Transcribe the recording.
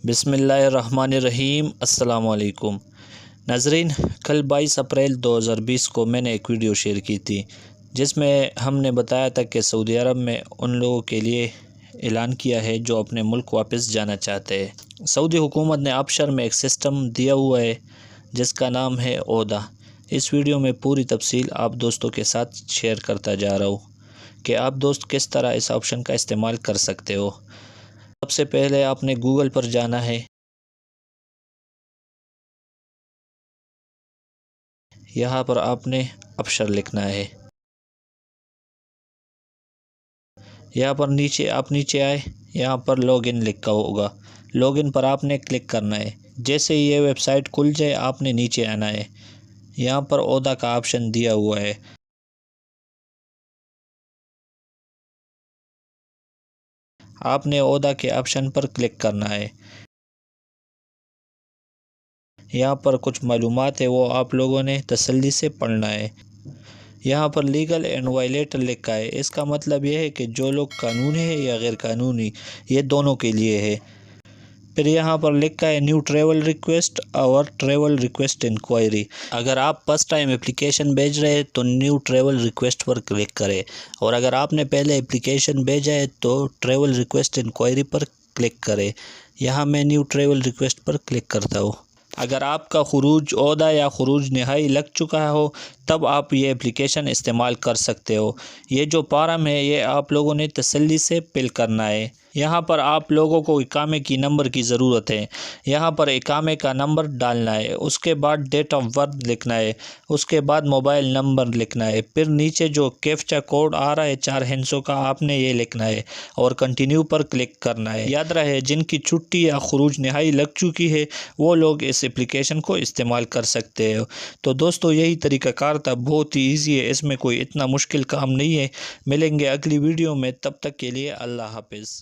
بسم اللہ الرحمن الرحیم۔ السلام علیکم ناظرین، کل 22 اپریل 2020 کو میں نے ایک ویڈیو شیئر کی تھی جس میں ہم نے بتایا تھا کہ سعودی عرب میں ان لوگوں کے لیے اعلان کیا ہے جو اپنے ملک واپس جانا چاہتے ہیں۔ سعودی حکومت نے آبشار میں ایک سسٹم دیا ہوا ہے جس کا نام ہے اودا۔ اس ویڈیو میں پوری تفصیل آپ دوستوں کے ساتھ شیئر کرتا جا رہا ہوں کہ آپ دوست کس طرح اس آپشن کا استعمال کر سکتے ہو۔ سب سے پہلے آپ نے گوگل پر جانا ہے۔ یہاں پر آپ نے آبشار لکھنا ہے۔ یہاں پر نیچے آئے، یہاں پر لاگ ان لکھا ہوگا، لاگ ان پر آپ نے کلک کرنا ہے۔ جیسے یہ ویب سائٹ کھل جائے آپ نے نیچے آنا ہے، یہاں پر اودا کا آپشن دیا ہوا ہے۔ آپ نے اودا کے آپشن پر کلک کرنا ہے۔ یہاں پر کچھ معلومات ہے، وہ آپ لوگوں نے تسلی سے پڑھنا ہے۔ یہاں پر لیگل اینڈ وائلیٹر لکھا ہے، اس کا مطلب یہ ہے کہ جو لوگ قانونی ہے یا غیر قانونی، یہ دونوں کے لیے ہے۔ پھر یہاں پر لکھا ہے نیو ٹریول ریکویسٹ اور ٹریول ریکویسٹ انکوائری۔ اگر آپ فرسٹ ٹائم اپلیکیشن بھیج رہے ہیں تو نیو ٹریول ریکویسٹ پر کلک کریں، اور اگر آپ نے پہلے اپلیکیشن بھیجا ہے تو ٹریول ریکویسٹ انکوائری پر کلک کریں۔ یہاں میں نیو ٹریول ریکویسٹ پر کلک کرتا ہوں۔ اگر آپ کا خروج اودا یا خروج نہائی لگ چکا ہو تب آپ یہ اپلیکیشن استعمال کر سکتے ہو۔ یہ جو فارم ہے یہ آپ لوگوں نے تسلی سے فل کرنا ہے۔ یہاں پر آپ لوگوں کو اقامے کی نمبر کی ضرورت ہے، یہاں پر اقامے کا نمبر ڈالنا ہے، اس کے بعد ڈیٹ آف برتھ لکھنا ہے، اس کے بعد موبائل نمبر لکھنا ہے، پھر نیچے جو کیپچا کوڈ آ رہا ہے 4 ہندسوں کا آپ نے یہ لکھنا ہے اور کنٹینیو پر کلک کرنا ہے۔ یاد رہے جن کی چھٹی یا خروج نہائی لگ چکی ہے وہ لوگ اس اپلیکیشن کو استعمال کر سکتے ہو۔ تو دوستو یہی طریقہ کار تھا، بہت ہی ایزی ہے، اس میں کوئی اتنا مشکل کام نہیں ہے۔ ملیں گے اگلی ویڈیو میں، تب تک کے لیے اللہ حافظ۔